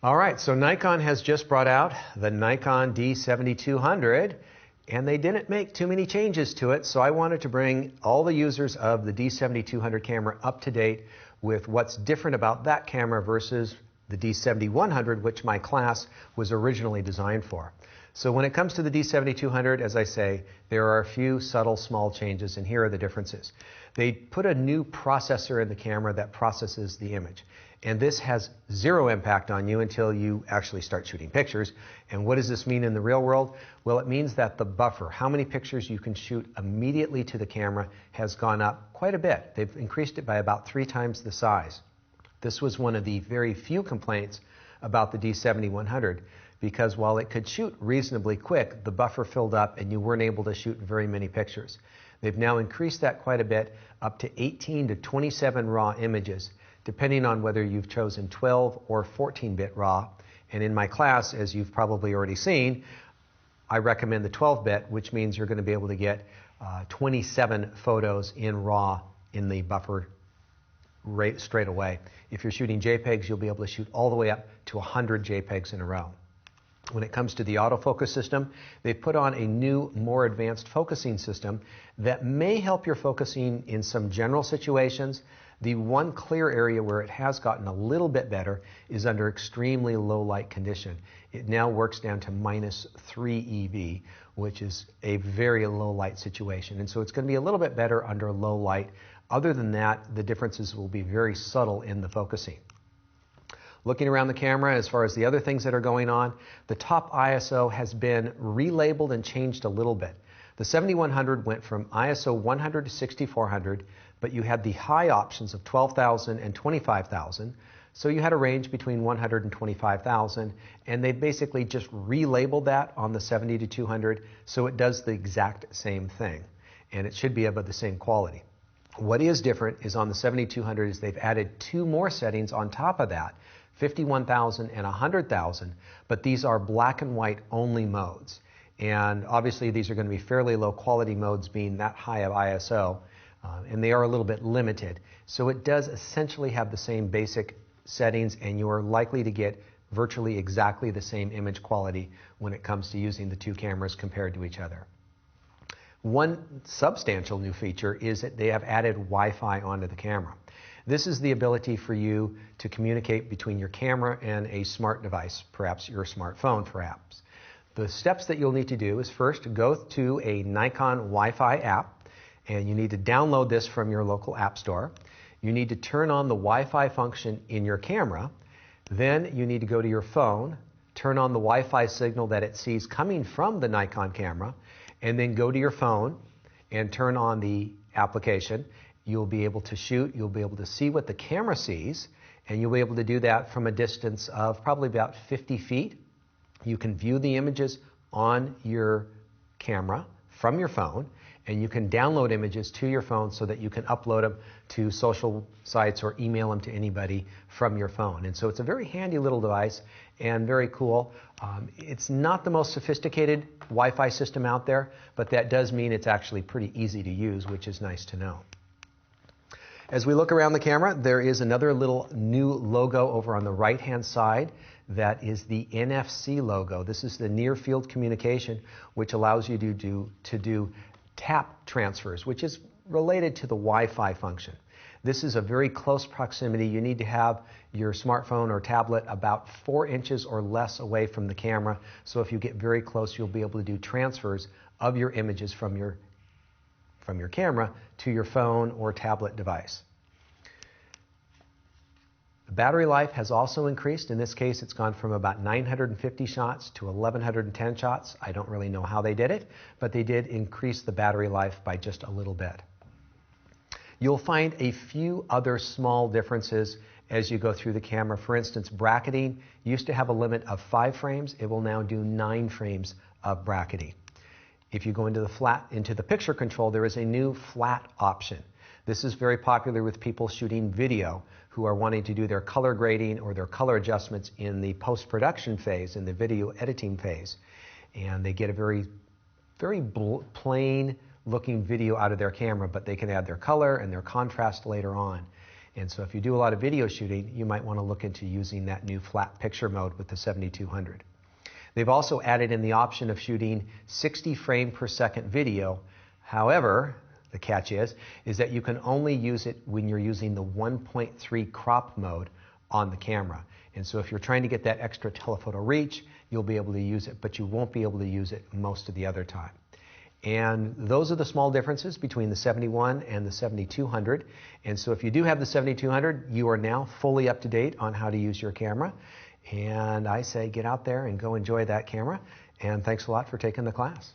All right, so Nikon has just brought out the Nikon D7200, and they didn't make too many changes to it, so I wanted to bring all the users of the D7200 camera up to date with what's different about that camera versus the D7100, which my class was originally designed for. So when it comes to the D7200, as I say, there are a few subtle small changes, and here are the differences. They put a new processor in the camera that processes the image. And this has zero impact on you until you actually start shooting pictures. And what does this mean in the real world? Well, it means that the buffer, how many pictures you can shoot immediately to the camera, has gone up quite a bit. They've increased it by about 3 times the size. This was one of the very few complaints about the D7100, because while it could shoot reasonably quick, the buffer filled up and you weren't able to shoot very many pictures. They've now increased that quite a bit, up to 18 to 27 raw images, depending on whether you've chosen 12 or 14-bit RAW. And in my class, as you've probably already seen, I recommend the 12-bit, which means you're going to be able to get 27 photos in RAW in the buffer rate straight away. If you're shooting JPEGs, you'll be able to shoot all the way up to 100 JPEGs in a row. When it comes to the autofocus system, they've put on a new, more advanced focusing system that may help your focusing in some general situations. The one clear area where it has gotten a little bit better is under extremely low light condition. It now works down to -3 EV, which is a very low light situation. And so it's going to be a little bit better under low light. Other than that, the differences will be very subtle in the focusing. Looking around the camera, as far as the other things that are going on, the top ISO has been relabeled and changed a little bit. The 7100 went from ISO 100 to 6400, but you had the high options of 12,000 and 25,000. So you had a range between 100 and 25,000, and they basically just relabeled that on the 70 to 200, so it does the exact same thing, and it should be about the same quality. What is different is on the 7200 is they've added 2 more settings on top of that, 51,000 and 100,000, but these are black and white only modes. And obviously these are going to be fairly low quality modes, being that high of ISO, and they are a little bit limited. So it does essentially have the same basic settings, and you are likely to get virtually exactly the same image quality when it comes to using the 2 cameras compared to each other. One substantial new feature is that they have added Wi-Fi onto the camera. This is the ability for you to communicate between your camera and a smart device, perhaps your smartphone perhaps. The steps that you'll need to do is first go to a Nikon Wi-Fi app, and you need to download this from your local app store. You need to turn on the Wi-Fi function in your camera. Then you need to go to your phone, turn on the Wi-Fi signal that it sees coming from the Nikon camera, and then go to your phone and turn on the application. You'll be able to shoot, you'll be able to see what the camera sees, and you'll be able to do that from a distance of probably about 50 feet. You can view the images on your camera from your phone, and you can download images to your phone so that you can upload them to social sites or email them to anybody from your phone. And so it's a very handy little device and very cool. It's not the most sophisticated Wi-Fi system out there, but that does mean it's actually pretty easy to use, which is nice to know. As we look around the camera, there is another little new logo over on the right-hand side. That is the NFC logo. This is the near field communication, which allows you to do tap transfers, which is related to the Wi-Fi function. This is a very close proximity. You need to have your smartphone or tablet about 4 inches or less away from the camera. So if you get very close, you'll be able to do transfers of your images from your camera to your phone or tablet device. The battery life has also increased. In this case, it's gone from about 950 shots to 1110 shots. I don't really know how they did it, but they did increase the battery life by just a little bit. You'll find a few other small differences as you go through the camera. For instance, bracketing used to have a limit of 5 frames. It will now do 9 frames of bracketing. If you go into the picture control, there is a new flat option. This is very popular with people shooting video who are wanting to do their color grading or their color adjustments in the post-production phase, in the video editing phase. And they get a very plain looking video out of their camera, but they can add their color and their contrast later on. And so if you do a lot of video shooting, you might want to look into using that new flat picture mode with the 7200. They've also added in the option of shooting 60 frame per second video. However, the catch is that you can only use it when you're using the 1.3 crop mode on the camera. And so if you're trying to get that extra telephoto reach, you'll be able to use it, but you won't be able to use it most of the other time. And those are the small differences between the 71 and the 7200. And so if you do have the 7200, you are now fully up to date on how to use your camera. And I say get out there and go enjoy that camera. And thanks a lot for taking the class.